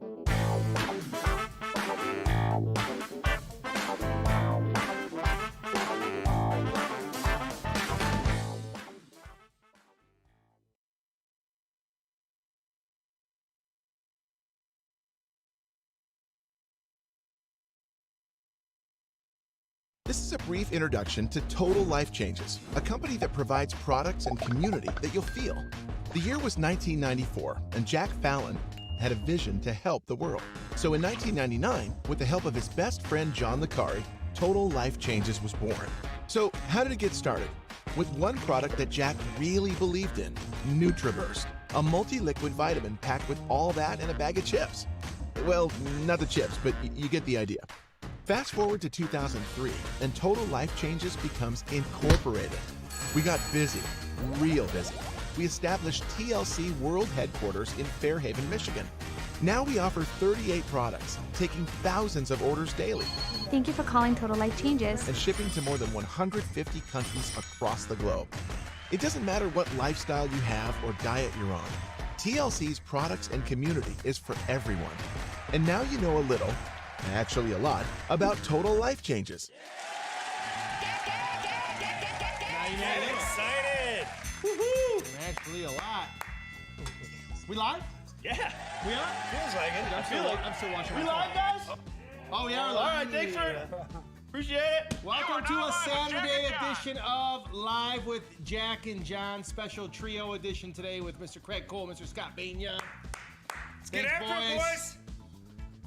This is a brief introduction to Total Life Changes, a company that provides products and community that you'll feel. The year was 1994, and Jack Fallon had a vision to help the world. So in 1999, with the help of his best friend John Licari, Total Life Changes was born. So how did it get started? With one product that Jack really believed in, NutriBurst, a multi-liquid vitamin packed with all that in a bag of chips. Well, not the chips, but you get the idea. Fast forward to 2003, and Total Life Changes becomes incorporated. We got busy, real busy. We established TLC World Headquarters in Fairhaven, Michigan. Now we offer 38 products, taking thousands of orders daily. Thank you for calling Total Life Changes. And shipping to more than 150 countries across the globe. It doesn't matter what lifestyle you have or diet you're on. TLC's products and community is for everyone. And now you know a little, actually a lot, about Total Life Changes. I'm excited. Woohoo! Actually a lot. We live? Yeah. We are? Feels like it. I feel like I'm still watching. we my live, phone. guys. Oh, we are All live. right, thanks for appreciate it. Welcome to a Saturday edition of Live with Jack and John, special trio edition today with Mr. Craig Cole, Mr. Scott Bania. Let's get after it, boys.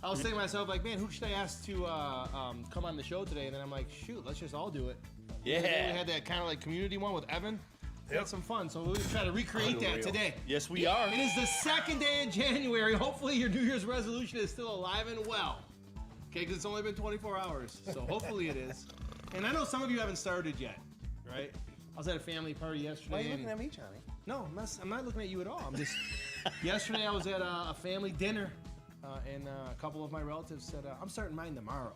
I was saying to myself, like, man, who should I ask to come on the show today? And then I'm like, shoot, let's just all do it. Yeah. We had that kind of like community one with Evan. We had some fun, so we're going to try to recreate that today. Yes, we are. It is the second day of January. Hopefully your New Year's resolution is still alive and well. Okay, because it's only been 24 hours, so hopefully it is. And I know some of you haven't started yet, right? I was at a family party yesterday. Why are you looking at me, Johnny? No, I'm not looking at you at all. I'm just. Yesterday I was at a family dinner, and a couple of my relatives said, "I'm starting mine tomorrow."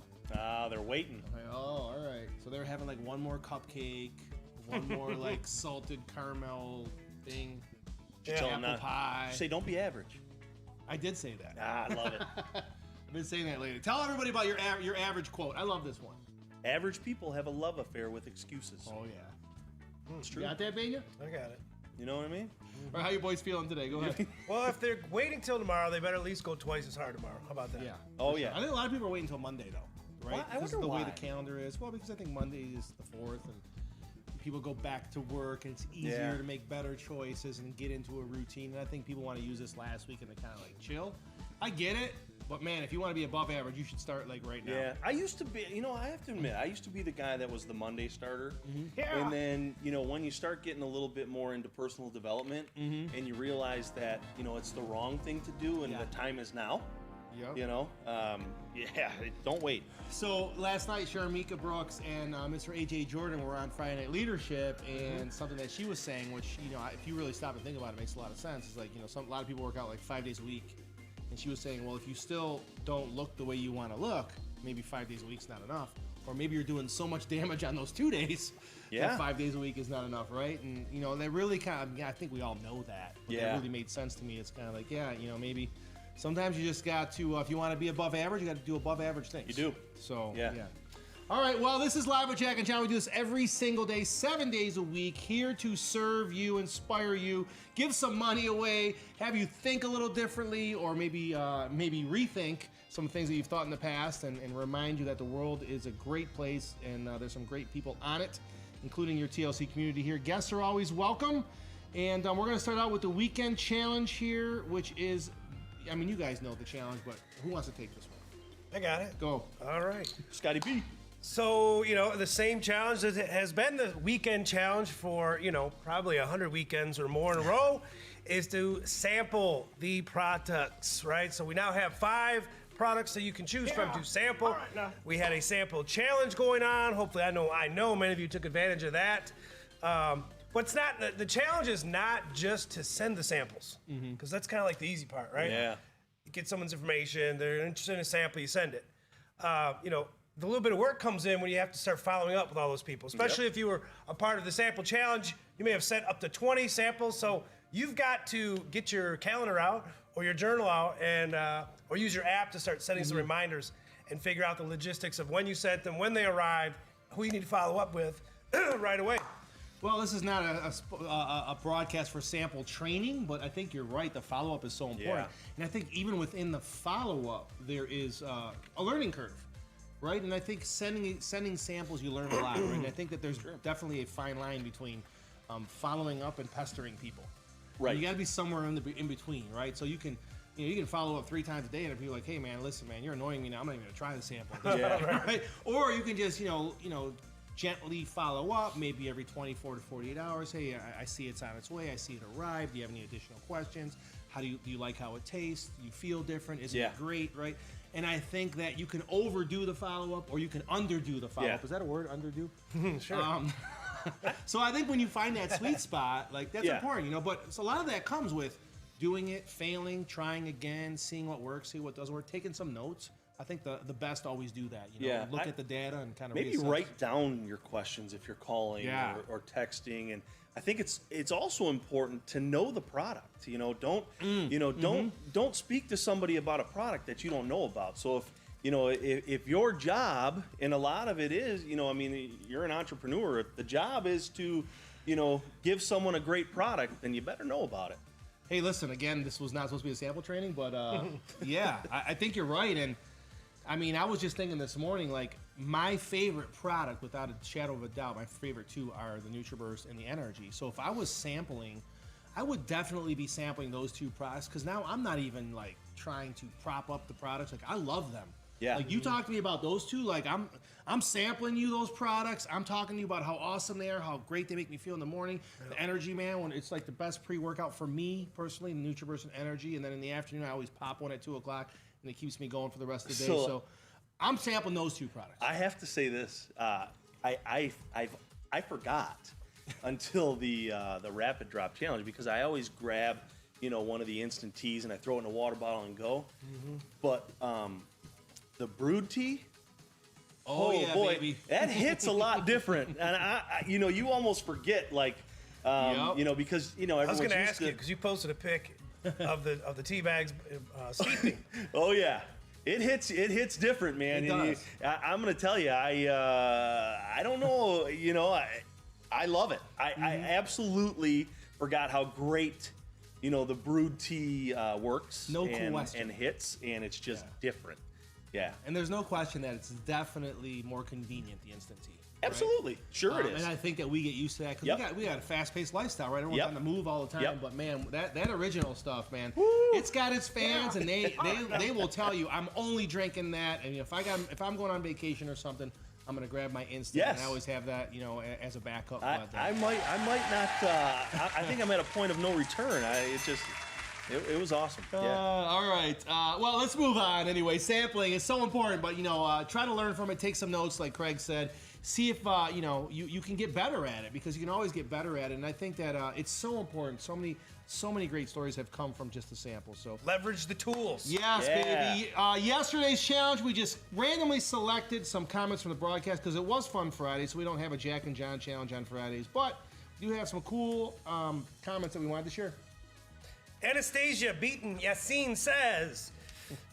They're waiting. I'm like, oh, all right. So they were having like one more cupcake, one more like salted caramel thing, apple pie. Say, don't be average. I did say that. I love it. I've been saying that lately. Tell everybody about your average quote. I love this one. Average people have a love affair with excuses. Oh yeah. It's true. You got that, Bania? I got it. You know what I mean? Or how you boys feeling today? Go ahead. Well, if they're waiting till tomorrow, they better at least go twice as hard tomorrow. How about that? Yeah. Oh, I yeah. think a lot of people are waiting until Monday though, right? Well, I Because of wonder the way why. the calendar is. Well, because I think Monday is the 4th and people go back to work and it's easier Yeah. to make better choices and get into a routine. And I think people want to use this last weekend to kind of like chill. I get it, but man, if you want to be above average, you should start like right now. Yeah, I used to be, I have to admit, I used to be the guy that was the Monday starter. Yeah. And then, when you start getting a little bit more into personal development and you realize that, it's the wrong thing to do and Yeah. the time is now, Yep. don't wait. So last night, Sharmika Brooks and Mr. AJ Jordan were on Friday Night Leadership, and something that she was saying, which if you really stop and think about it, makes a lot of sense. Is like a lot of people work out like 5 days a week, and she was saying, well, if you still don't look the way you want to look, maybe 5 days a week's not enough, or maybe you're doing so much damage on those 2 days Yeah. that 5 days a week is not enough, right? And that really kind of, I think we all know that. But Yeah. that really made sense to me. It's kind of like, maybe. Sometimes you just got to, if you want to be above average, you got to do above average things. You do. So, Yeah. All right, well, this is Live with Jack and John. We do this every single day, 7 days a week, here to serve you, inspire you, give some money away, have you think a little differently, or maybe rethink some things that you've thought in the past, and remind you that the world is a great place, and there's some great people on it, including your TLC community here. Guests are always welcome, and we're going to start out with the weekend challenge here, which is, you guys know the challenge, but who wants to take this one? I got it. Go. All right. Scotty B. So, the same challenge that has been the weekend challenge for, probably 100 weekends or more in a row is to sample the products, right? So we now have 5 products that you can choose from to sample. All right, now. We had a sample challenge going on. Hopefully, I know many of you took advantage of that. But the challenge is not just to send the samples, because that's kind of like the easy part, right? Yeah. You get someone's information, they're interested in a sample, you send it. The little bit of work comes in when you have to start following up with all those people, especially if you were a part of the sample challenge. You may have sent up to 20 samples, so you've got to get your calendar out or your journal out and or use your app to start setting some reminders and figure out the logistics of when you sent them, when they arrived, who you need to follow up with right away. Well, this is not a broadcast for sample training, but I think you're right. The follow-up is so important. Yeah. And I think even within the follow-up, there is a learning curve, right? And I think sending samples, you learn a lot, right? And I think that there's definitely a fine line between following up and pestering people. Right. You got to be somewhere in between, right? So you can follow up 3 times a day and be like, hey man, listen man, you're annoying me now. I'm not even gonna try the sample. Yeah. Right? Or you can just gently follow up, maybe every 24 to 48 hours. Hey, I see it's on its way. I see it arrived. Do you have any additional questions? How do you like how it tastes? Do you feel different? Isn't it great, right? And I think that you can overdo the follow-up or you can underdo the follow-up. Yeah. Is that a word, underdo? Sure. So I think when you find that sweet spot, like that's Yeah. important, But so a lot of that comes with doing it, failing, trying again, seeing what works, see what doesn't work, taking some notes. I think the best always do that. Yeah, Look at the data and kind of Maybe write down your questions if you're calling Yeah. or texting, and I think it's also important to know the product. Don't speak to somebody about a product that you don't know about. So if your job, and a lot of it is, you're an entrepreneur. If the job is to, give someone a great product, then you better know about it. Hey, listen, again, this was not supposed to be a sample training, but yeah, I think you're right. And I mean, I was just thinking this morning, like my favorite product, without a shadow of a doubt, my favorite two are the NutriBurst and the Energy. So if I was sampling, I would definitely be sampling those two products because now I'm not even like trying to prop up the products. Like I love them. Yeah. Like you talk to me about those two, like I'm sampling you those products. I'm talking to you about how awesome they are, how great they make me feel in the morning. The Energy, man, when it's like the best pre-workout for me personally, the NutriBurst and Energy. And then in the afternoon, I always pop one at 2 o'clock, and it keeps me going for the rest of the day. So I'm sampling those two products. I have to say this. I forgot until the Rapid Drop Challenge because I always grab one of the instant teas and I throw it in a water bottle and go. But the brewed tea. Oh yeah, boy, baby. that hits a lot different, and you almost forget because I was going to ask you because you posted a pic of the tea bags steeping. Oh yeah, it hits different, man. It does. I'm going to tell you, I don't know, I love it. I absolutely forgot how great the brewed tea works. No and, question. and hits, and it's just different. Yeah. And there's no question that it's definitely more convenient, the instant tea. Absolutely. Right? Sure it is. And I think that we get used to that because we got a fast-paced lifestyle, right? Everyone's on the move all the time. Yep. But man, that original stuff, man, it's got its fans, and they will tell you, I'm only drinking that. And if I'm going on vacation or something, I'm gonna grab my instant. Yes. And I always have that, as a backup. I might not. I think I'm at a point of no return. It was awesome. Yeah. All right. Well, let's move on anyway. Sampling is so important, but try to learn from it. Take some notes, like Craig said. See if you can get better at it because you can always get better at it. And I think that it's so important. So many great stories have come from just the sample. So Leverage the tools. yes, Yeah. baby. Yesterday's challenge, we just randomly selected some comments from the broadcast because it was Fun Friday, so we don't have a Jack and John challenge on Fridays, but we do have some cool comments that we wanted to share. Anastasia Beaton Yassine says,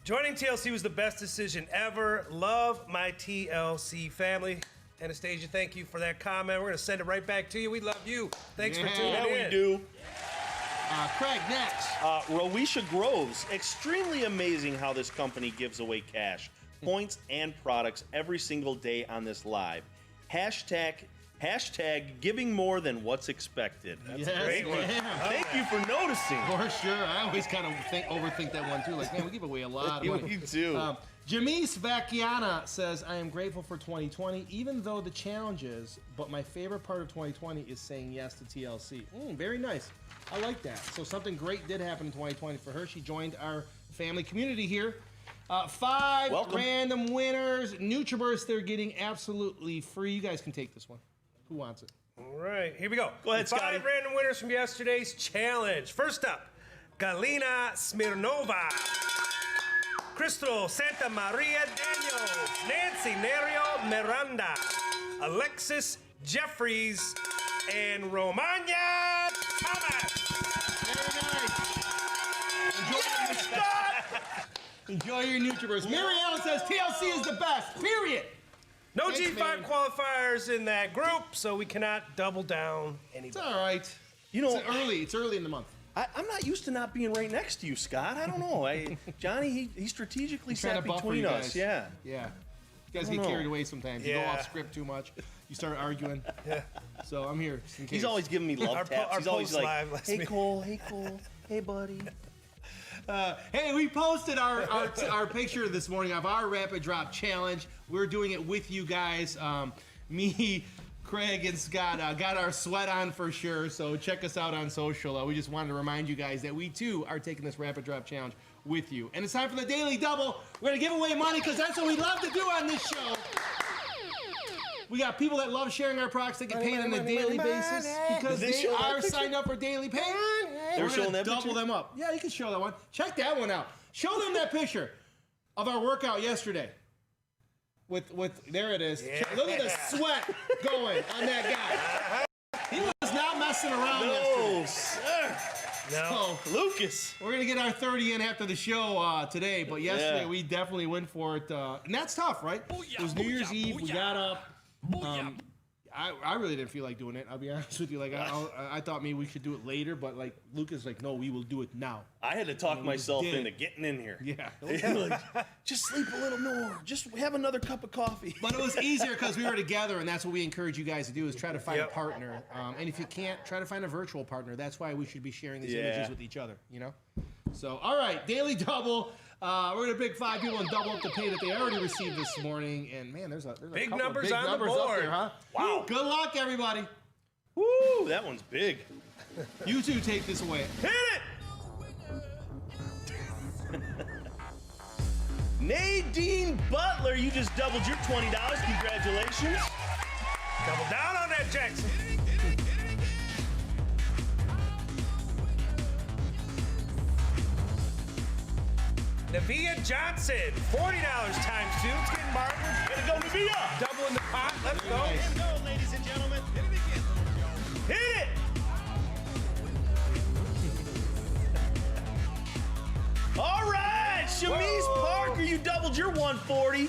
joining TLC was the best decision ever. Love my TLC family. Anastasia, thank you for that comment. We're going to send it right back to you. We love you. Thanks for tuning in. Yeah, we do. Craig, next. Rowisha Groves. Extremely amazing how this company gives away cash, points, and products every single day on this live. Hashtag giving more than what's expected. Yes, a great one. ma'am. Thank you for noticing. For sure. I always kind of overthink that one too. Like, man, we give away a lot of money. You too. Jamise Vacchiana says, I am grateful for 2020, even though the challenges, but my favorite part of 2020 is saying yes to TLC. Very nice. I like that. So something great did happen in 2020 for her. She joined our family community here. 5 Welcome. random winners. NutriBurst, they're getting absolutely free. You guys can take this one. Who wants it? All right, here we go. Go ahead, Five Scotty. random winners from yesterday's challenge. First up, Galina Smirnova, Crystal Santa Maria Daniels, Nancy Nerio Miranda, Alexis Jeffries, and Romania Thomas. Very nice. Enjoy your NutriBurst. Mary Ellen says TLC is the best, period. No Thanks, G5 man. qualifiers in that group, so we cannot double down It's anybody. all right. You know, It's early in the month. I'm not used to not being right next to you, Scott. I don't know. Johnny, he strategically Trying sat to buffer between you us. guys. Yeah. Yeah. You guys I don't get know. carried away sometimes. You go Yeah. off script too much. You start arguing. Yeah. So I'm here. just in case. He's always giving me love Our taps. He's always post like, live last hey, week. Cole. Hey, Cole. Hey, buddy. Hey, we posted our picture this morning of our rapid drop challenge. We're doing it with you guys. Me, Craig, and Scott got our sweat on for sure. So check us out on social. We just wanted to remind you guys that we too are taking this rapid drop challenge with you. And it's time for the Daily Double. We're gonna give away money because that's what we love to do on this show. We got people that love sharing our products that get paid on a daily basis because Did they they show that are picture? signed up for daily pay. They were We're showing gonna that double picture? them up. Yeah, you can show that one. Check that one out. Show them that picture of our workout yesterday. With there it is. Look at the sweat going on that guy. He was not messing around yesterday. No, sir. No. So, Lucas. we're gonna get our 30 in after the show today, but yesterday Yeah. we definitely went for it, and that's tough, right? It was New Year's Eve. We got up. I really didn't feel like doing it. I'll be honest with you. Like I thought maybe we should do it later, but like Lucas, like no, we will do it now. I had to talk myself did. into getting in here. Yeah. Like, just sleep a little more. Just have another cup of coffee. But it was easier because we were together, and that's what we encourage you guys to do: is try to find Yep. a partner. And if you can't, try to find a virtual partner. That's why we should be sharing these Yeah. images with each other. You know. So, all right, daily double. We're gonna pick 5 people and double up the pay that they already received this morning. And man, there's a Big couple of numbers big on the numbers up board. there, huh? Wow. Good luck, everybody. Woo, that one's big. You two take this away. Hit it! Nadine Butler, you just doubled your $20. Congratulations. Double down on that, Jackson. Navia Johnson, $40 times 2. It's getting Martin. Way to go, Navia! Double in the pot. Let's go. Nice. Go, ladies and gentlemen. Hit it! All right, Shamiz Parker, you doubled your 140. You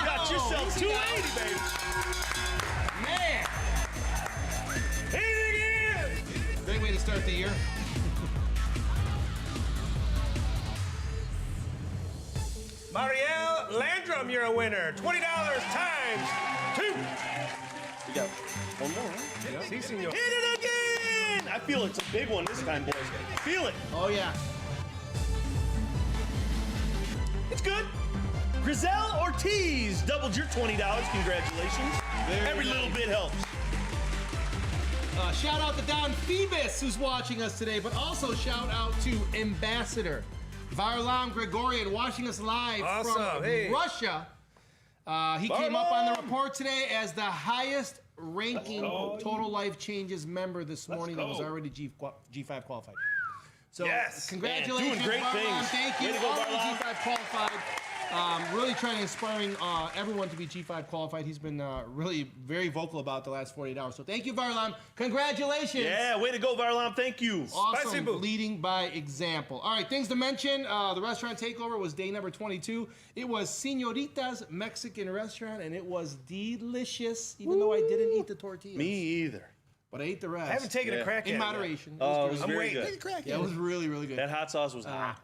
got yourself 280, baby. Man, Hit it again. great way to start the year. Marielle Landrum, you're a winner. $20 times 2. We got one more, huh? Si, senor. Hit it again! I feel it's a big one this time, boys. Feel it. Oh yeah. It's good. Griselle Ortiz doubled your $20. Congratulations. Very Every little nice. bit helps. Shout out to Don Phoebus who's watching us today, but also shout out to Ambassador Varlam Gregorian watching us live Awesome. from Hey. Russia. He came up on the report today as the highest ranking Total Life Changes member this morning that was go. already G5 qualified. So Yes. congratulations, Man, doing great Varlam. things. Thank you. Way to go, Already Varlam. G5 qualified. Really trying to inspiring everyone to be G5 qualified. He's been really very vocal about the last 48 hours. So thank you, Varlam. Congratulations. Yeah, way to go, Varlam. Thank you. Awesome, Spicy boo. leading by example. All right, things to mention. The restaurant takeover was day number 22. It was Señorita's Mexican restaurant, and it was delicious, even though I didn't eat the tortillas. Me either. But I ate the rest. I haven't taken a Yeah. crack at in it yet. moderation. It Oh, was it was good. very waiting. good. Take a crack. Yeah, it was really, really good. That hot sauce was hot.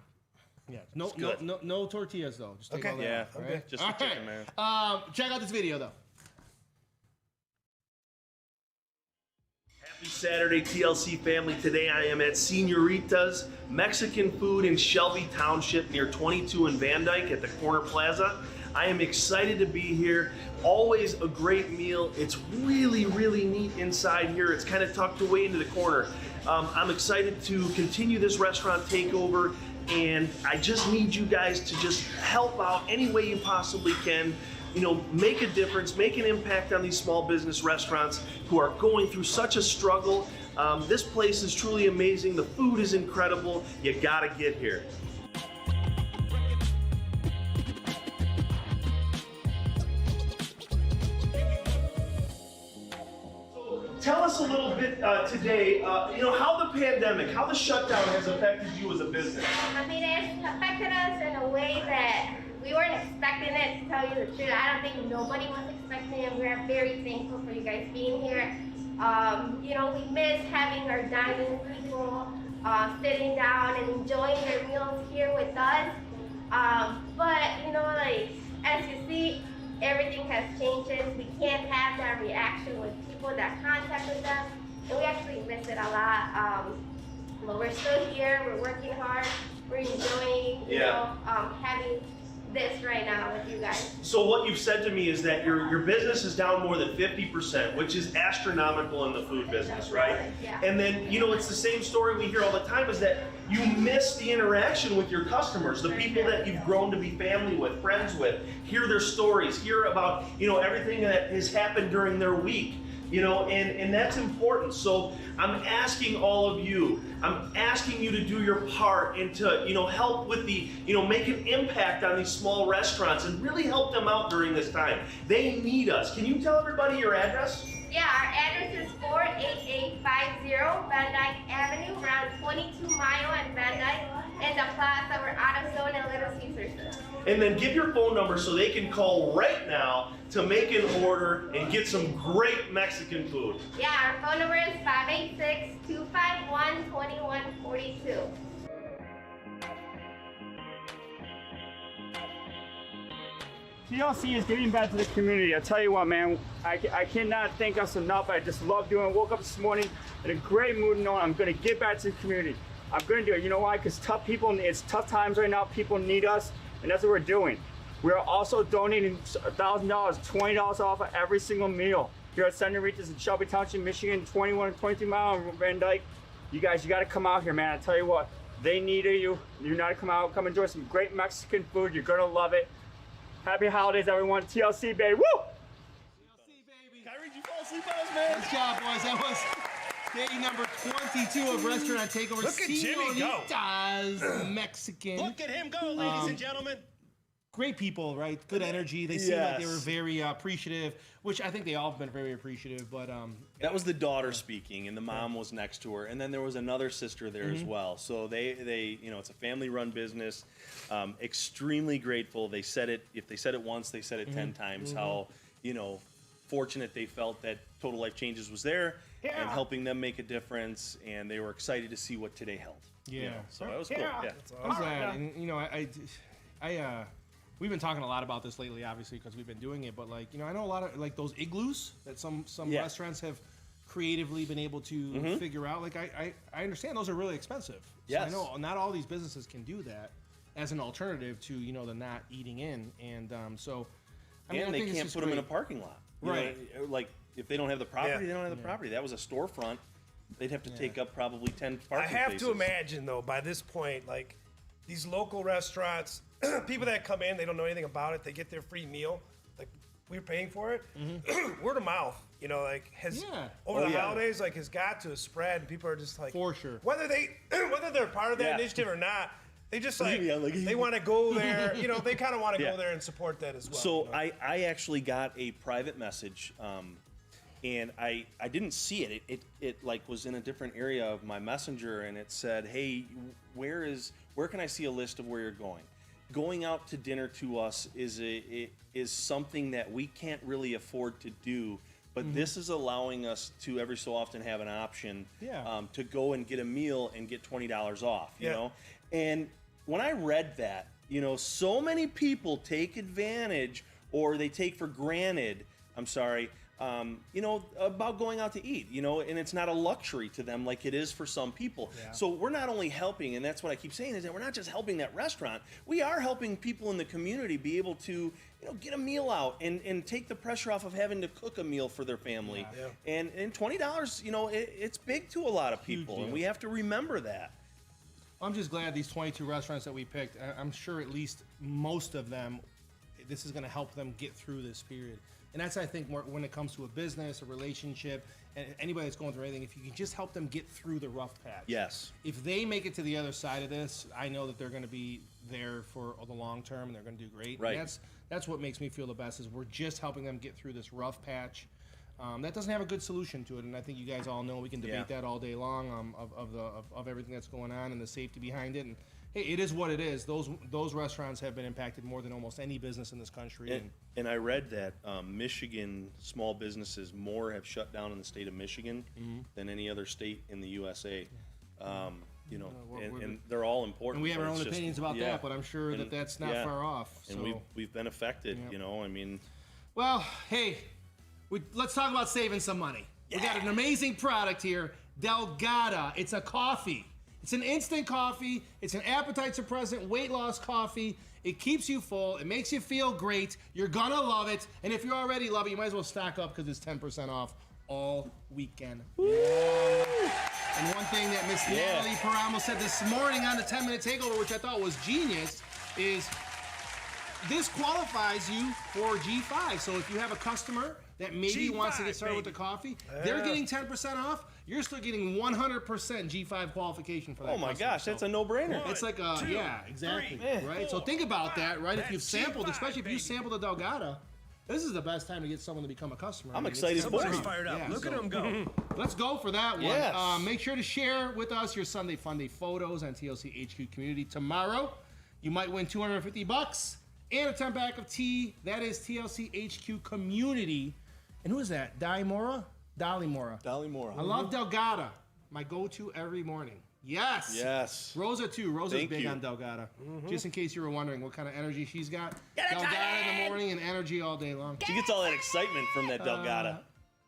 Yeah, no good. no tortillas though. Just take Okay. all that Yeah, off, all right? just the All chicken, right. man. Check out this video though. Happy Saturday, TLC family. Today I am at Señorita's Mexican Food in Shelby Township near 22 in Van Dyke at the Corner Plaza. I am excited to be here. Always a great meal. It's really, really neat inside here. It's kind of tucked away into the corner. I'm excited to continue this restaurant takeover, and I just need you guys to just help out any way you possibly can. You know, make a difference, make an impact on these small business restaurants who are going through such a struggle. This place is truly amazing. The food is incredible. You gotta get here. tell us a little bit today, how the pandemic, how the shutdown has affected you as a business. I mean, it's affected us in a way that we weren't expecting it, to tell you the truth. I don't think nobody was expecting it. We're very thankful for you guys being here. We miss having our dining people sitting down and enjoying their meals here with us. But, as you see, everything has changed. We can't have that reaction with people that contact with us, and we actually miss it a lot. But we're still here. We're working hard. We're enjoying, having this right now with you guys. So what you've said to me is that your business is down more than 50%, which is astronomical in the food business, right? Yeah. And then, it's the same story we hear all the time, is that you miss the interaction with your customers, the people that you've grown to be family with, friends with, hear their stories, hear about, everything that has happened during their week. And that's important. So I'm asking all of you, I'm asking you to do your part and to, help with the, make an impact on these small restaurants and really help them out during this time. They need us. Can you tell everybody your address? Yeah, our address is 48850 Van Dyke Avenue, around 22 Mile and Van Dyke, in the plaza where AutoZone and Little Caesars. And then give your phone number so they can call right now to make an order and get some great Mexican food. Yeah, our phone number is 586-251-2142. TLC is giving back to the community. I tell you what, man, I cannot thank us enough. I just love doing it. Woke up this morning in a great mood knowing I'm going to give back to the community. I'm going to do it. You know why? Because it's tough times right now. People need us, and that's what we're doing. We are also donating $1,000, $20 off of every single meal here at Senoritas in Shelby Township, Michigan, 21 and 22 Mile and Van Dyke. You guys, you got to come out here, man. I tell you what, they need you. You got to come out, come enjoy some great Mexican food. You're going to love it. Happy holidays, everyone. TLC, baby. Woo! TLC, baby. Kyrie, did you fall asleep on us, man? Good job, boys. That was day number 22 of Restaurant Takeover. Look at Jimmy go. Señoritas Mexican. Look at him go, ladies and gentlemen. Great people, right? Good energy. They seem like they were Yes. very appreciative, which I think they all have been very appreciative. But That was the daughter speaking, and the mom was next to her, and then there was another sister there as well. So they, it's a family-run business. Extremely grateful. They said it. If they said it once, they said it 10 times. How fortunate they felt that Total Life Changes was there and helping them make a difference, and they were excited to see what today held. So that was cool. Yeah. I'm glad. And we've been talking a lot about this lately, obviously, because we've been doing it. But I know a lot of those igloos that some restaurants have creatively been able to figure out. I understand those are really expensive. So I Yes. know not all these businesses can do that as an alternative to the not eating in. And so I And they think it's can't just put them in a great. parking lot. Right. Like, if they don't have the property, Yeah. they don't have the property. That was a storefront. They'd have to take up probably 10 I parking have spaces. to imagine, though, by this point, like these local restaurants, people that come in, they don't know anything about it. They get their free meal. Like, we're paying for it. Word of mouth, has Yeah. over Oh, the yeah. holidays, has got to spread. And people are just like, For sure. whether they're part of that Yeah. initiative or not, they just Yeah, like- they want to go there. They kind of want to Yeah. go there and support that as well. So I actually got a private message, and I didn't see it. It was in a different area of my messenger, and it said, "Hey, where can I see a list of where you're going?" Going out to dinner to us is something that we can't really afford to do, but this is allowing us to every so often have an option to go and get a meal and get $20 off. You Yeah. know, and when I read that, so many people take advantage or they take for granted. I'm sorry. About going out to eat, and it's not a luxury to them like it is for some people. So we're not only helping, and that's what I keep saying, is that we're not just helping that restaurant. We are helping people in the community be able to, get a meal out and take the pressure off of having to cook a meal for their family. And $20, it's big to a lot of people, and deal. we have to remember that. I'm just glad these 22 restaurants that we picked, I'm sure at least most of them, this is going to help them get through this period. And that's, I think, more when it comes to a business, a relationship, and anybody that's going through anything, if you can just help them get through the rough patch. Yes. If they make it to the other side of this, I know that they're going to be there for the long term, and they're going to do great. Right. And that's what makes me feel the best, is we're just helping them get through this rough patch. that doesn't have a good solution to it, and I think you guys all know we can debate Yeah. that all day long of everything that's going on and the safety behind it. And hey, it is what it is. Those restaurants have been impacted more than almost any business in this country. And I read that Michigan small businesses more have shut down in the state of Michigan than any other state in the USA. You know, and they're all important. And we have but our it's own just- opinions about yeah. that, but I'm sure that that's not yeah. far off. So. And we've been affected. You know, I mean, Well, hey, let's talk about saving some money. We got an amazing product here, Delgada. It's a coffee. It's an instant coffee. It's an appetite suppressant, weight loss coffee. It keeps you full. It makes you feel great. You're gonna love it. And if you already love it, you might as well stock up because it's 10% off all weekend. And one thing that Miss Natalie Paramo said this morning on the 10-minute takeover, which I thought was genius, is this qualifies you for G5. So if you have a customer that maybe G5, wants to get started with baby. the coffee, they're getting 10% off. You're still getting 100% G5 qualification for that. oh my customer. gosh, that's So a no-brainer. it's like a, yeah, exactly, right? So think about that, right? If you've That's sampled, G5, especially if you baby. sampled the Delgada, this is the best time to get someone to become a customer. I'm I mean, it's excited for 10% Somebody's you. fired up. Yeah, Look at so- him go. Let's go for that one. Yes. Make sure to share with us your Sunday Funday photos on TLC HQ Community tomorrow. You might win $250 and a 10-pack of tea. That is TLC HQ Community. And who is that? Dolly Mora? Dolly Moore. I love Delgada. My go-to every morning. Yes. Yes. Rosa too. Rosa's Thank big you. on Delgada. Just in case you were wondering what kind of energy she's got. Delgada in the morning and energy all day long. She gets all that excitement from that Delgada.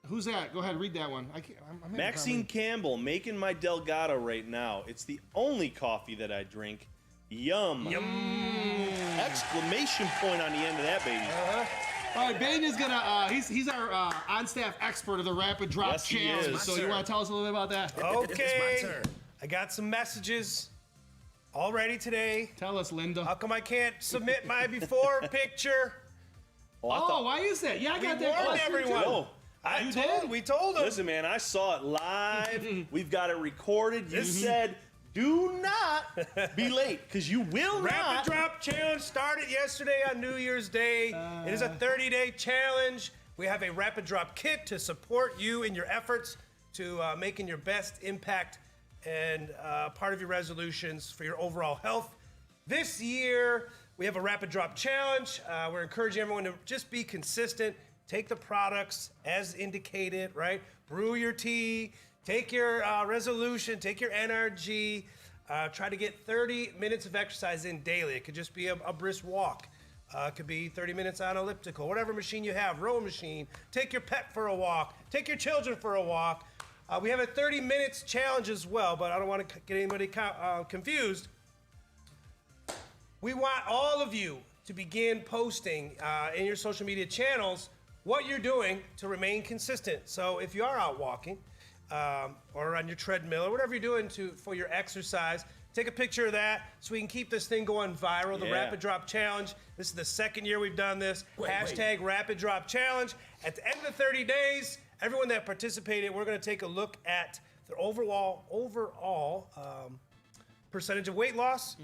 Who's that? Go ahead, read that one. I'm having Maxine trouble. Campbell making my Delgada right now. It's the only coffee that I drink. Yum. Exclamation point on the end of that, baby. All right, Bane is gonna. He's our on-staff expert of the Rapid Drop Yes, he Challenge. is. So you want to tell us a little bit about that? Okay. I got some messages already today. Tell us, Linda. How come I can't submit my before picture? Oh, why is that? Yeah, I got that. warned question, everyone. too. Oh, We told them. listen, man, I saw it live. We've got it recorded. You said, do not be late, because you will Rapid not. Drop Challenge started yesterday on New Year's Day. It is a 30-day challenge. We have a Rapid Drop kit to support you in your efforts to making your best impact and part of your resolutions for your overall health. This year, we have a Rapid Drop Challenge. We're encouraging everyone to just be consistent. Take the products as indicated, right? Brew your tea. Take your resolution. Take your NRG. Try to get 30 minutes of exercise in daily. It could just be a brisk walk. It could be 30 minutes on elliptical, whatever machine you have, row machine. Take your pet for a walk. Take your children for a walk. We have a 30 minutes challenge as well, but I don't want to get anybody confused. We want all of you to begin posting in your social media channels what you're doing to remain consistent. So if you are out walking or on your treadmill or whatever you're doing for your exercise, take a picture of that so we can keep this thing going viral, the Yeah. Rapid Drop Challenge. This is the second year we've done this. Hashtag Rapid Drop Challenge. At the end of the 30 days, everyone that participated, we're going to take a look at the overall percentage of weight loss.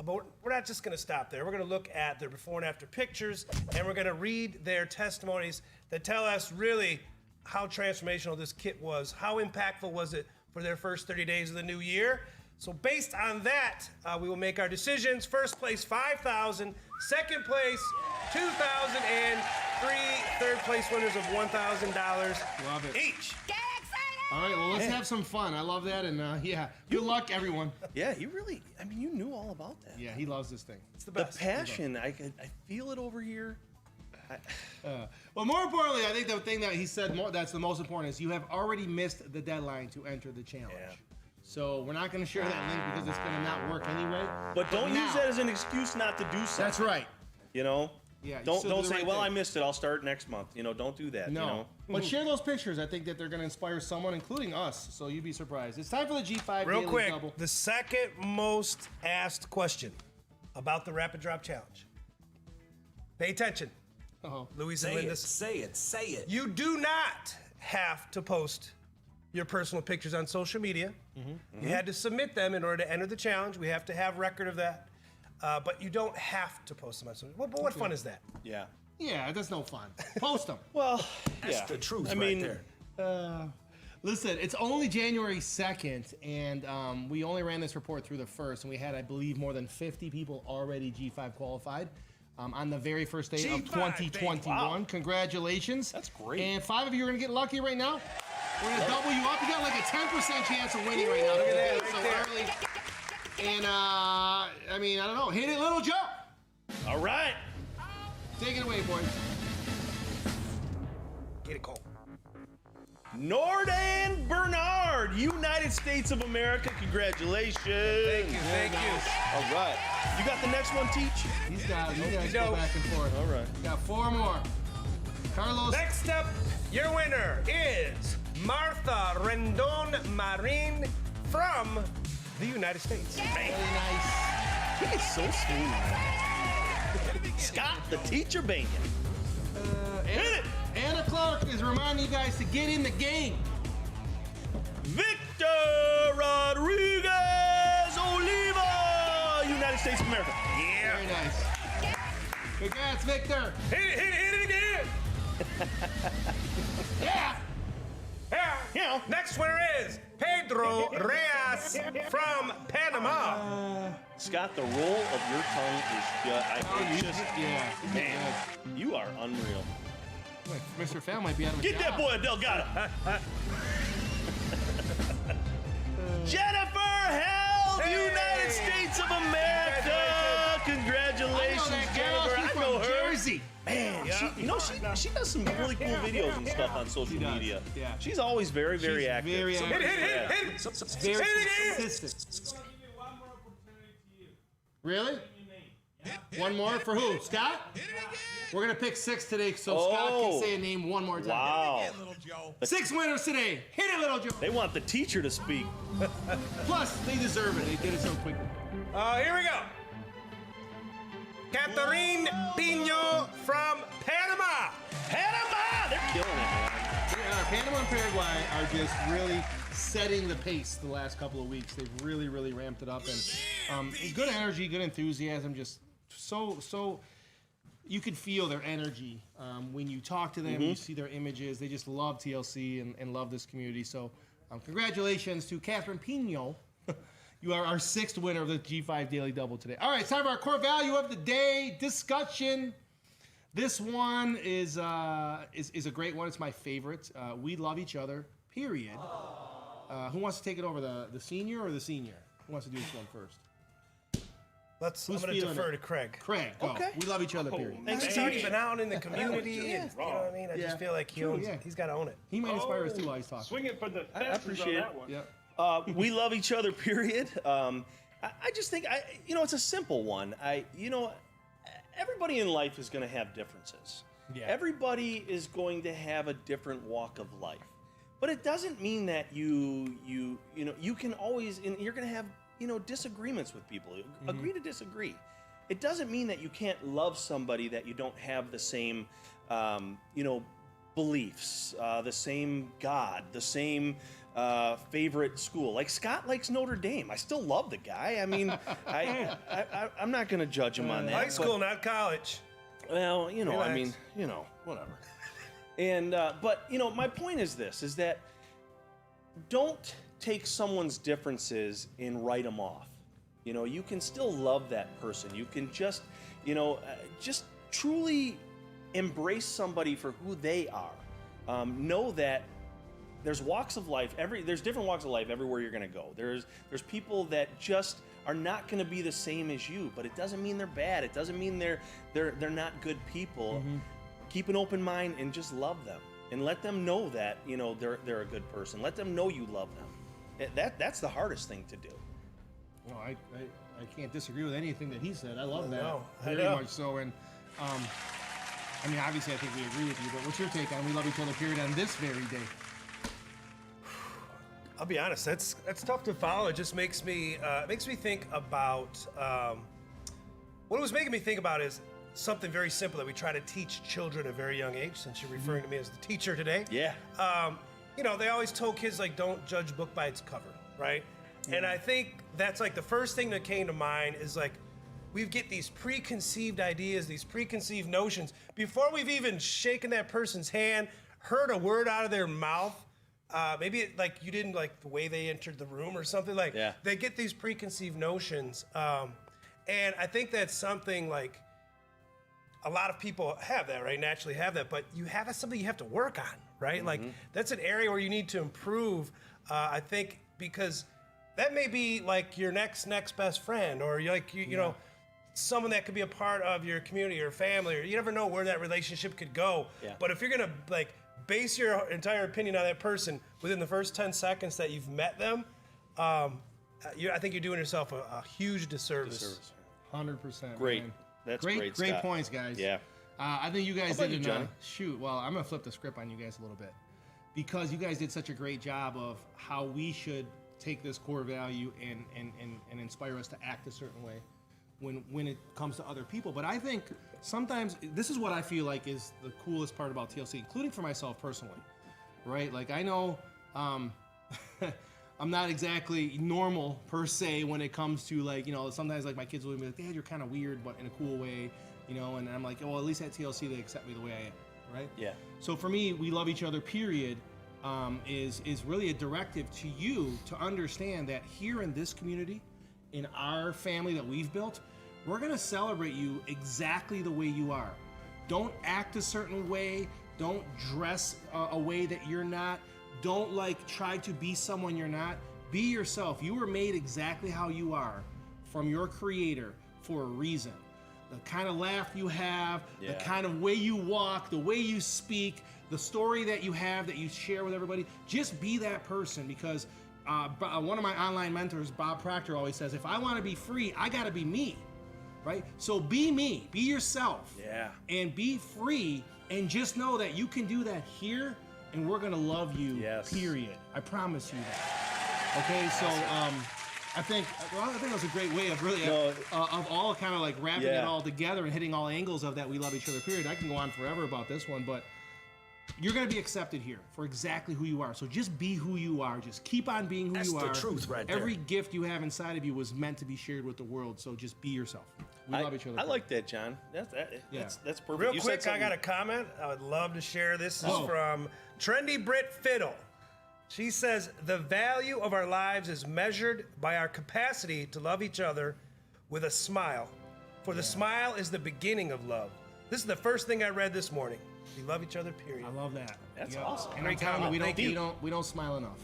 But we're not just going to stop there. We're going to look at their before and after pictures, and we're going to read their testimonies that tell us really how transformational this kit was. How impactful was it for their first 30 days of the new year? So based on that, we will make our decisions. First place, $5,000. Second place, $2,000. And third place winners of $1,000 Love it. each. All right, well, let's have some fun. I love that, and yeah, good luck, everyone. Yeah, you really, I mean, you knew all about that. Yeah, he loves this thing. It's the The best. passion, I feel it over here. Well, more importantly, I think the thing that he said that's the most important is you have already missed the deadline to enter the challenge. Yeah. So we're not going to share that link because it's going to not work anyway. But don't now- use that as an excuse not to do something. That's right. You know? Yeah, you Don't still do the say, right well, thing. I missed it. I'll start next month. You know, don't do that. No. You know? But share those pictures. I think that they're going to inspire someone, including us. So you'd be surprised. It's time for the G5 Real Daily quick, Double. the second most asked question about the Rapid Drop Challenge. Pay attention, Uh-oh. Luis and Say Linda. it, say it, say it. You do not have to post your personal pictures on social media. You had to submit them in order to enter the challenge. We have to have record of that. But you don't have to post them on social media. But what fun is that? Yeah. Yeah, that's no fun. Post them. Well, That's yeah. the truth I right mean, there. Listen, it's only January 2nd, and we only ran this report through the 1st, and we had, I believe, more than 50 people already G5 qualified on the very first day of G5, 2021. baby. Wow. Congratulations. That's great. And 5 of you are going to get lucky right now. We're going to double you up. You got like a 10% chance of winning right now. Look at that Because right it's so early. And, I mean, I don't know. Hit it, Little Joe. all right. Take it away, boys. Get it, Cole. Norden Bernard, United States of America. Congratulations. Thank you, thank you. All right. You got the next one, Teach? He's got it. You guys Okey-doke. go back and forth. All right. Got 4 more. Carlos. Next up, your winner is Martha Rendon Marin from the United States. Very nice. He is so smooth, man. Scott, the teacher banging. Hit it. Anna Clark is reminding you guys to get in the game. Victor Rodriguez Oliva, United States of America. Yeah. Very nice. Congrats, Victor. Hit it again. Yeah. Yeah. Next winner is Pedro Reyes from Panama. Scott, the roll of your tongue is just, Yeah. man, you are unreal. Wait, Mr. Fowl might be out of a Get job. that boy a Delgado. Jennifer Held, Hey! United States of America. Congratulations, Jennifer. I know her. Jersey. Man, she does some really cool videos and stuff on social does, media. yeah. She's always very, very She's active. very So- active. Hit. Very Say it again. consistent. Really? One more for who? Scott? We're gonna pick 6 today, so Scott Oh. can say a name one more time. Wow. 6 winners today. Hit it, Little Joe. They want the teacher to speak. Plus, they deserve it. They did it so quickly. Here we go. Catherine Pino from Panama. Panama! They're killing it, man. Panama and Paraguay are just really setting the pace the last couple of weeks. They've really, really ramped it up, and good energy, good enthusiasm. Just so you can feel their energy when you talk to them. You see their images. They just love TLC and love this community. So, congratulations to Catherine Pino. You are our 6th winner of the G5 Daily Double today. All right, it's time for our core value of the day discussion. This one is a great one. It's my favorite. We love each other, period. Who wants to take it over, the senior or the senior? Who wants to do this one first? I'm Who's going to feeling defer it? to Craig. Craig, go. Okay. We love each other, period. Thanks, He's already Teach. been out in the community, and you know what I mean? I Yeah. just feel like True, yeah. he's got to own it. He might inspire us too while he's talking. Swing it for the I fences appreciate on it. that one. Yep. We love each other, period. I just think, it's a simple one. Everybody in life is going to have differences. Yeah. Everybody is going to have a different walk of life. But it doesn't mean that you can always, and you're going to have, disagreements with people. Agree to disagree. It doesn't mean that you can't love somebody that you don't have the same, beliefs, the same God, the same favorite school. Like Scott likes Notre Dame. I still love the guy. I mean, I'm not going to judge him on that. High but- school, not college. well, Relax. I mean, whatever. And but my point is this: is that don't take someone's differences and write them off. You can still love that person. You can just truly embrace somebody for who they are. Know that there's walks of life. There's different walks of life everywhere you're going to go. There's people that just are not going to be the same as you, but it doesn't mean they're bad. It doesn't mean they're not good people. Keep an open mind and just love them, and let them know that they're a good person. Let them know you love them. That's the hardest thing to do. No, I can't disagree with anything that he said. I love that. No, I Very know. much so. And obviously I think we agree with you, but what's your take on we love each other, period, on this very day? I'll be honest, that's tough to follow. It just makes me think about what it was making me think about is something very simple that we try to teach children at a very young age. Since you're referring to me as the teacher today, Yeah. They always told kids like don't judge a book by its cover, right? And I think that's like the first thing that came to mind is like we get these preconceived ideas, these preconceived notions before we've even shaken that person's hand, heard a word out of their mouth. Maybe like you didn't like the way they entered the room or something. Like they get these preconceived notions, and I think that's something like a lot of people have that, right? Naturally have that, but that's something you have to work on, right? Like that's an area where you need to improve. I think because that may be like your next best friend, or like you know, someone that could be a part of your community or family, or you never know where that relationship could go. But if you're gonna like base your entire opinion on that person within the first 10 seconds that you've met them, I think you're doing yourself a huge disservice. 100%. Great. Man. That's great Scott. points, guys. Yeah. I think you guys How about did you, Johnny? shoot. Well, I'm gonna flip the script on you guys a little bit because you guys did such a great job of how we should take this core value and inspire us to act a certain way when it comes to other people. But I think sometimes this is what I feel like is the coolest part about TLC, including for myself personally, right? Like I know I'm not exactly normal per se when it comes to like, you know, sometimes like my kids will be like, Dad, you're kind of weird, but in a cool way, you know, and I'm like, oh, well, at least at TLC they accept me the way I am, right? Yeah. So for me, we love each other, period, is really a directive to you to understand that here in this community, in our family that we've built, we're gonna celebrate you exactly the way you are. Don't act a certain way. Don't dress a way that you're not. Don't like try to be someone you're not. Be yourself. You were made exactly how you are from your creator for a reason. The kind of laugh you have, the kind of way you walk, the way you speak, the story that you have that you share with everybody. Just be that person because one of my online mentors, Bob Proctor, always says, if I want to be free, I got to be me, right? So be me, be yourself, and be free, and just know that you can do that here, and we're gonna love you, period. I promise you that. Okay, so I think that was a great way of really of all kind of like wrapping it all together and hitting all angles of that we love each other, period. I can go on forever about this one, but you're gonna be accepted here for exactly who you are. So just be who you are. Just keep on being who you are. That's the truth right there. Every gift you have inside of you was meant to be shared with the world. So just be yourself. We love each other. I like that, John. That's perfect. Real You quick, said I got a comment. I would love to share. This is from Trendy Brit Fiddle. She says, the value of our lives is measured by our capacity to love each other with a smile. For the smile is the beginning of love. This is the first thing I read this morning. We love each other, period. I love that. That's awesome. And I'm telling you, we don't smile enough.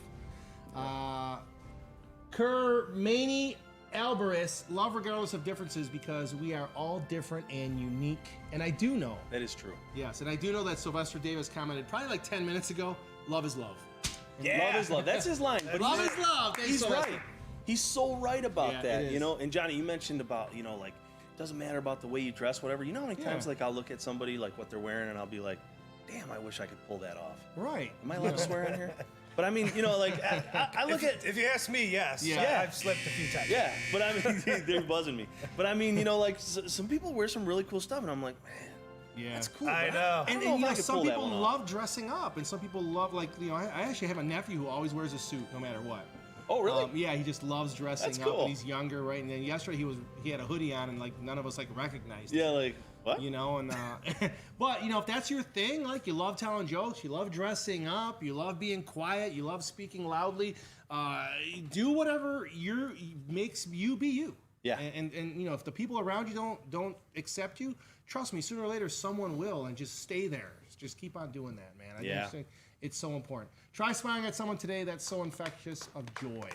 Kermani Alvarez, love regardless of differences because we are all different and unique. And I do know. That is true. Yes, and I do know that Sylvester Davis commented probably like 10 minutes ago, love is love. Love is love. That's his line. But Love is love. Thanks, He's Sylvester. right. He's so right about Yeah, that, it you is. know. And Johnny, you mentioned about, you know, like it doesn't matter about the way you dress, whatever. You know how many times like I'll look at somebody like what they're wearing and I'll be like, damn, I wish I could pull that off. Right. Am I allowed to swear in here? But I mean, you know, like I look at. If you ask me, yes. Yeah. I've slipped a few times. Yeah, but I mean, they're buzzing me. But I mean, you know, like some people wear some really cool stuff, and I'm like, man, Yeah. that's cool. I but know. I And, don't know you if know, I could some pull that people one off. love dressing up, and some people love, like, you know, I actually have a nephew who always wears a suit no matter what. Oh, really? Yeah, he just loves dressing That's up. cool. And he's younger, right? And then yesterday he had a hoodie on, and like none of us like recognized Yeah, it. like what? You know, and but you know, if that's your thing, like you love telling jokes, you love dressing up, you love being quiet, you love speaking loudly, do whatever makes you be you. Yeah. And you know, if the people around you don't accept you, trust me, sooner or later someone will, and just stay there. Just keep on doing that, man. I Yeah. just think it's so important. Try smiling at someone today that's so infectious of joy.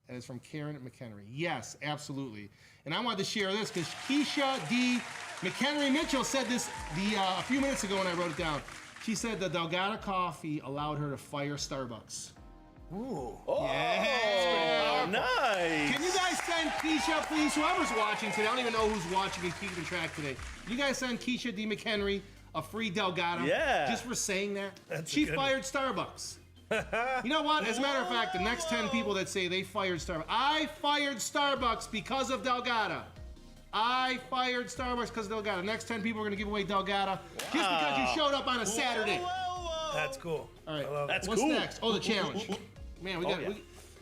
That is from Karen McHenry. Yes, absolutely. And I wanted to share this because Keisha D. McHenry Mitchell said this a few minutes ago when I wrote it down. She said the Delgado coffee allowed her to fire Starbucks. Ooh. Oh, nice. Can you guys send Keisha, please, whoever's watching today, I don't even know who's watching and keeping track today. Can you guys send Keisha D. McHenry a free Delgado? Yeah. Just for saying that. That's She a good fired Starbucks. You know what? As a matter of fact, the next 10 people that say they fired Starbucks, I fired Starbucks because of Delgado. I fired Starbucks because of Delgado. The next 10 people are going to give away Delgado just because you showed up on a Saturday. That's cool. All right. I love it. That's What's cool. next? Oh, the challenge. Man, we got. yeah.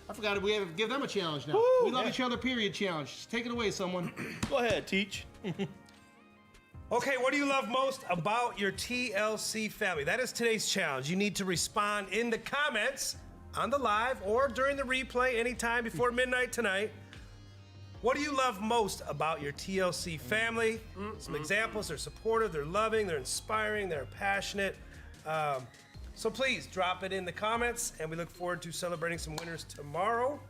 I forgot we have to give them a challenge now. Woo, we love yeah. each other, period challenge. Take it away, someone. Go ahead, teach. Okay, what do you love most about your TLC family? That is today's challenge. You need to respond in the comments on the live or during the replay anytime before midnight tonight. What do you love most about your TLC family? Some examples. They're supportive, they're loving, they're inspiring, they're passionate. So please drop it in the comments, and we look forward to celebrating some winners tomorrow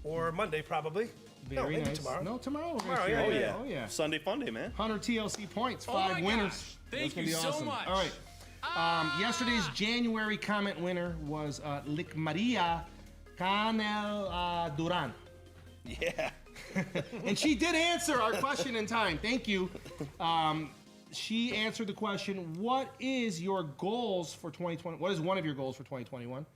or Monday probably. No, Very maybe nice. tomorrow. No, tomorrow. We're Tomorrow, gonna yeah, Oh share yeah. it. Oh yeah. Sunday fun day, man. 100 TLC points, Oh 5 my winners. gosh. Thank That's gonna you be so awesome. much. All right. Yesterday's January comment winner was Lick Maria Canel Duran. Yeah. And she did answer our question in time. Thank you. She answered the question, what is your goals for 2020? What is one of your goals for 2021?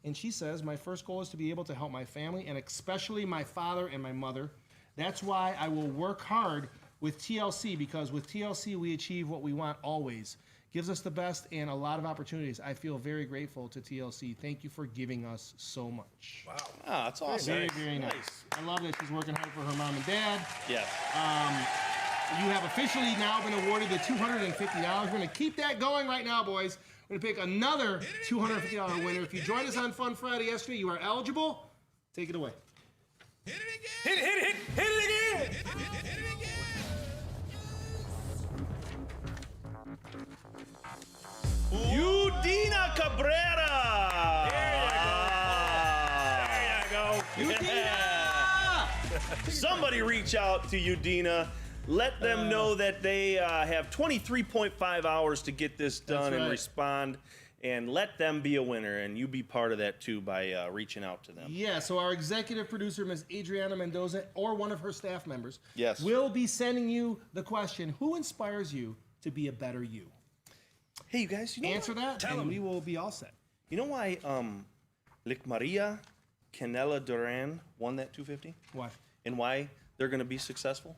And she says, my first goal is to be able to help my family and especially my father and my mother. That's why I will work hard with TLC, because with TLC we achieve what we want always. Gives us the best and a lot of opportunities. I feel very grateful to TLC. Thank you for giving us so much. Wow. Ah, that's awesome. Very, very nice. I love that she's working hard for her mom and dad. Yeah. You have officially now been awarded the $250. We're going to keep that going right now, boys. We're going to pick another $250 winner. If you joined us on Fun Friday yesterday, you are eligible. Take it away. Hit it again! Udina Cabrera. There you go. Yeah. Somebody reach out to Udina. Let them know that they have 23.5 hours to get this done and right. respond, and let them be a winner. And you be part of that too by reaching out to them. Yeah, so our executive producer, Ms. Adriana Mendoza, or one of her staff members, Yes. will be sending you the question, who inspires you to be a better you? Hey, you guys, you know Answer what? that, and we will be all set. You know why Lick Maria Canela Duran won that 250? Why? And why they're going to be successful?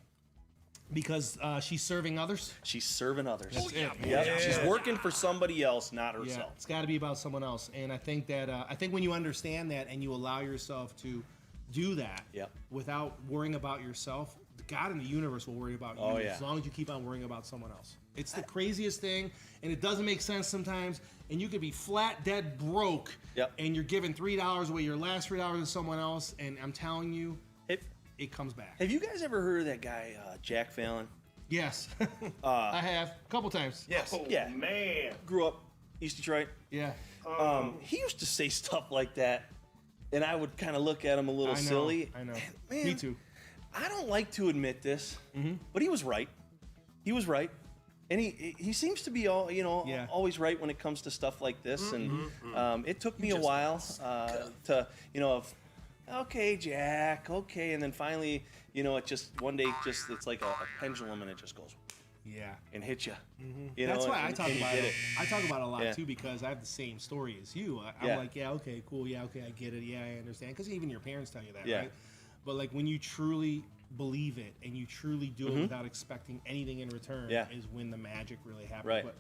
Because she's serving others? She's serving others. That's it. Yep. She's working for somebody else, not Yeah, herself. it's got to be about someone else. And I think that when you understand that and you allow yourself to do that Yep. without worrying about yourself, God in the universe will worry about you Oh, yeah. as long as you keep on worrying about someone else. It's the craziest thing, and it doesn't make sense sometimes. And you could be flat dead broke, Yep. and you're giving $3 away, your last $3 to someone else, and I'm telling you, it comes back. Have you guys ever heard of that guy, Jack Fallon? Yes, I have a couple times. Yes. Yeah. Man. Grew up East Detroit. Yeah. He used to say stuff like that, and I would kind of look at him a little I know, silly. I know. Man, Me too. I don't like to admit this, but he was right. He was right. And he seems to be Yeah. always right when it comes to stuff like this. And it took me a while to okay, Jack, okay, and then finally it just one day it's like a pendulum and it just goes Yeah. and hits you. That's why I and talk you about get it. I talk about it a lot Yeah. too, because I have the same story as you. I'm Yeah. like, yeah, okay, cool, yeah, okay, I get it, yeah, I understand. Because even your parents tell you that, Yeah. right? But like when you truly believe it and you truly do it without expecting anything in return, Yeah. is when the magic really happens. Right. But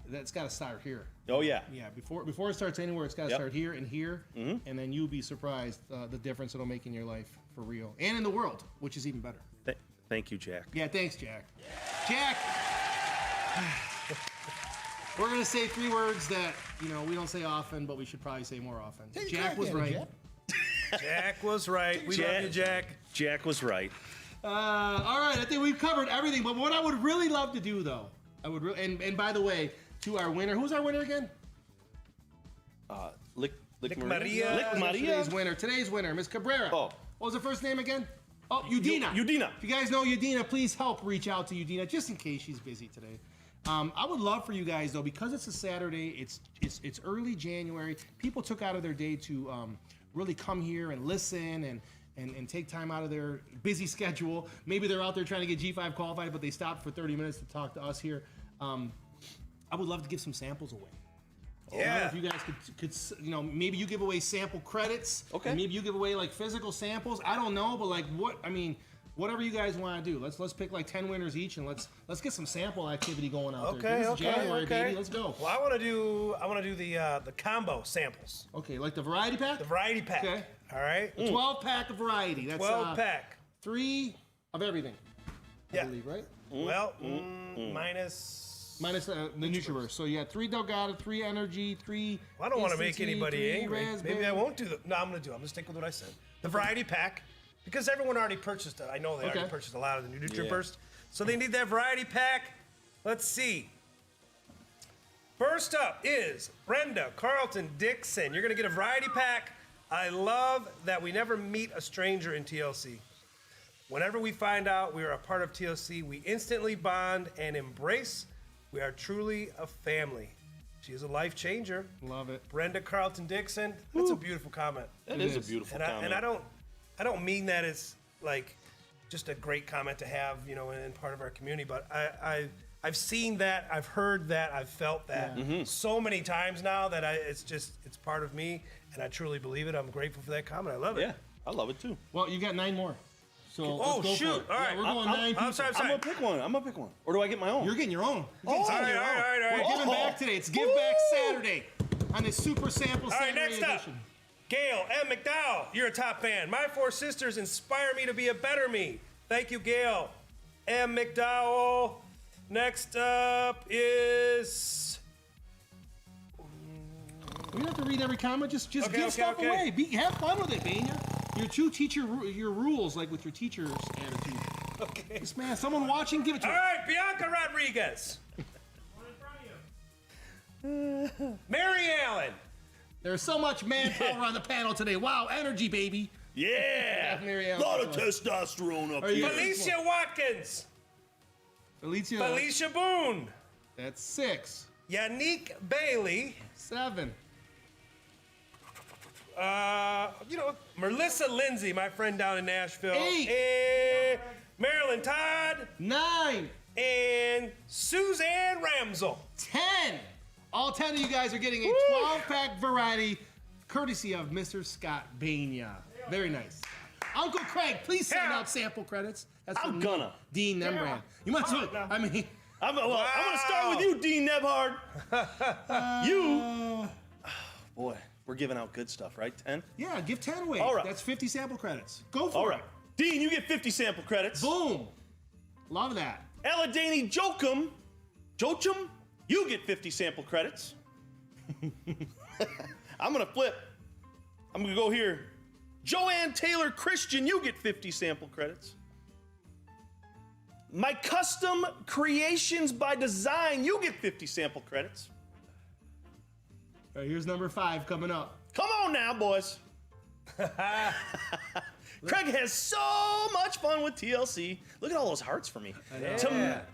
that's got to start here. Oh yeah. Yeah, before it starts anywhere, it's got to Yep. start here and here, and then you'll be surprised the difference it'll make in your life for real and in the world, which is even better. Thank you, Jack. Yeah, thanks, Jack. Jack, we're gonna say 3 words that we don't say often, but we should probably say more often. Jack was right. Jack was right. We love you, Jack. Jack was right. All right, I think we've covered everything. But what I would really love to do, though, and by the way, to our winner, who's our winner again? Lick Maria. Lick Maria. Today's winner, Miss Cabrera. Oh. What was her first name again? Oh, Udina. Udina. If you guys know Udina, please help reach out to Udina, just in case she's busy today. I would love for you guys, though, because it's a Saturday, it's early January. People took out of their day to really come here and listen and take time out of their busy schedule. Maybe they're out there trying to get G5 qualified, but they stopped for 30 minutes to talk to us here. I would love to give some samples away. I don't know Yeah. if you guys could maybe you give away sample credits. Okay. And maybe you give away like physical samples. I don't know, but like whatever you guys want to do. Let's pick like 10 winners each, and let's get some sample activity going out there. Okay, This is January, okay. baby. Let's go. Well, I want to do the combo samples, Okay, like the variety pack. the variety pack. Okay. All right? 12-pack of variety. That's 12 pack. 3 of everything, I Yeah. believe, right? Well, minus. Minus the NutriBurst. So you got 3 Delgado, 3 Energy, 3. Well, I don't want to make Instant Tea, anybody 3 angry. raspberry. Maybe I won't do the. No, I'm going to do it. I'm going to stick with what I said. The variety pack, because everyone already purchased it. I know they already Okay. purchased a lot of the NutriBurst. So they need that variety pack. Let's see. First up is Brenda Carlton Dixon. You're going to get a variety pack. I love that we never meet a stranger in TLC. Whenever we find out we are a part of TLC, we instantly bond and embrace. We are truly a family. She is a life changer. Love it. Brenda Carlton Dixon. That's a beautiful comment. That is a beautiful comment. And I don't mean that it's like just a great comment to have, you know, in part of our community, but I've seen that, I've heard that, I've felt that so many times now that it's part of me, and I truly believe it. I'm grateful for that comment. I love it. Yeah, I love it too. Well, you got 9 more. So Oh, let's go shoot. for it. All Yeah, right. we're going 9 people. I'm sorry. I'm gonna pick one. Or do I get my own? You're getting your own. Oh, All right. We're giving back today. It's Give Back Saturday on this Super Sample All right, Saturday next up. edition. Gail M. McDowell, you're a top fan. My 4 sisters inspire me to be a better me. Thank you, Gail M. McDowell. Next up is. We don't have to read every comment. Just Okay, give okay, stuff okay. away. Have fun with it, Bania. Your your rules, like with your teacher's attitude. Okay. This man, someone watching, give it to All him. right, Bianca Rodriguez. Mary Allen. There's so much manpower on the panel today. Wow, energy, baby. Yeah. Mary Ellen. Lot of testosterone up Are you- here. Felicia Watkins. Felicia. Felicia Boone. That's 6. Yannick Bailey. 7. Melissa Lindsay, my friend down in Nashville. 8. Marilyn Todd. 9. And Suzanne Ramsel. 10. All 10 of you guys are getting a 12-pack variety, courtesy of Mr. Scott Bania. Very nice. Uncle Craig, please send Yeah. out sample credits. That's I'm from gonna. Dean Nembrand. You might as well. I mean, I'm gonna start with you, Dean Nebhard. You. Boy, we're giving out good stuff, right? 10? yeah, give 10 away. All right. That's 50 sample credits. Go for All it. right. Dean, you get 50 sample credits. Boom. Love that. Aladani Jochum, you get 50 sample credits. I'm gonna flip. I'm gonna go here. Joanne Taylor Christian, you get 50 sample credits. My Custom Creations by Design, you get 50 sample credits. All right, here's number 5 coming up. Come on now, boys. Craig has so much fun with TLC. Look at all those hearts for me. I got a Tamala.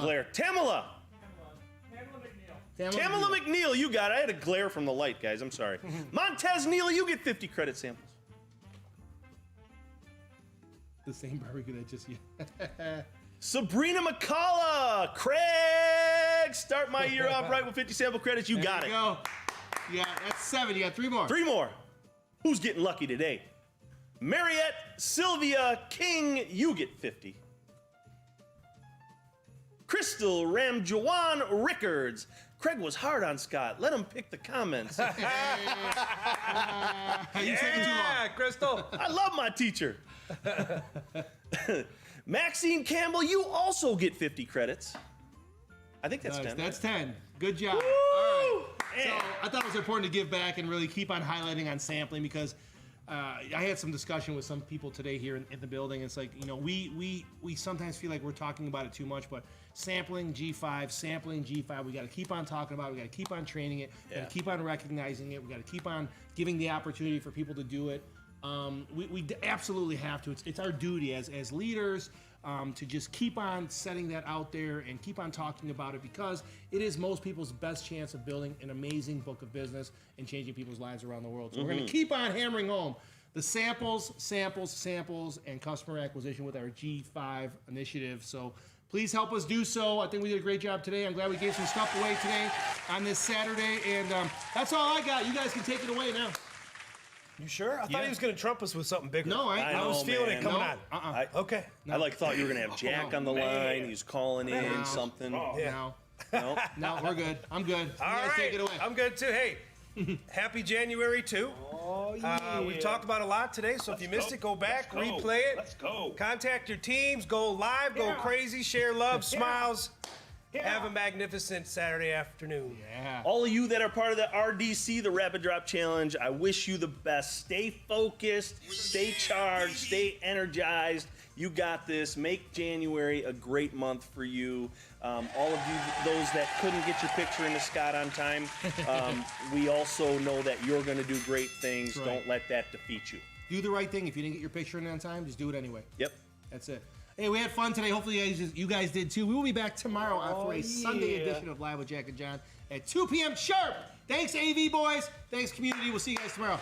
glare. Tamala McNeil, you got it. I had a glare from the light, guys. I'm sorry. Montez Neal, you get 50 credit samples. The same barbecue that just. Sabrina McCullough, Craig, start my year off right with 50 sample credits. You got There it. you go. Yeah, that's 7. You got 3 more. 3 more. Who's getting lucky today? Mariette Sylvia King, you get 50. Crystal Ramjawan Rickards. Craig was hard on Scott. Let him pick the comments. You taking too long. Yeah, Crystal. I love my teacher. Maxine Campbell, you also get 50 credits. I think that's Nice. 10. That's 10. Good job. All Woo! right. So Yeah. I thought it was important to give back and really keep on highlighting on sampling because I had some discussion with some people today here in the building. It's like, you know, we sometimes feel like we're talking about it too much, but sampling G5, we got to keep on talking about it. We got to keep on training it. We got to keep on recognizing it. We got to keep on giving the opportunity for people to do it. We absolutely have to. It's our duty as leaders to just keep on setting that out there and keep on talking about it because it is most people's best chance of building an amazing book of business and changing people's lives around the world. So we're going to keep on hammering home the samples, and customer acquisition with our G5 initiative. So please help us do so. I think we did a great job today. I'm glad we gave some stuff away today on this Saturday. And that's all I got. You guys can take it away now. You sure? I thought he was going to trump us with something bigger. No, I was feeling it coming on. Okay. I thought you were going to have Jack on the line. He's calling in No. something. No, No? no, we're good. I'm good. You All guys right. take it away. I'm good too. Hey, happy January too. We've talked about a lot today, so if you missed it, go back, replay it. Let's go. Contact your teams, go live, go crazy, share love, smiles. Have a magnificent Saturday afternoon. Yeah. All of you that are part of the RDC, the Rapid Drop Challenge, I wish you the best. Stay focused, stay charged, stay energized. You got this. Make January a great month for you. All of you, those that couldn't get your picture in the Scott on time, we also know that you're going to do great things. Right. Don't let that defeat you. Do the right thing. If you didn't get your picture in on time, just do it anyway. Yep. That's it. Hey, we had fun today. Hopefully you guys did too. We will be back tomorrow for a Sunday edition of Live with Jack and John at 2 p.m. sharp. Thanks, AV boys. Thanks, community. We'll see you guys tomorrow.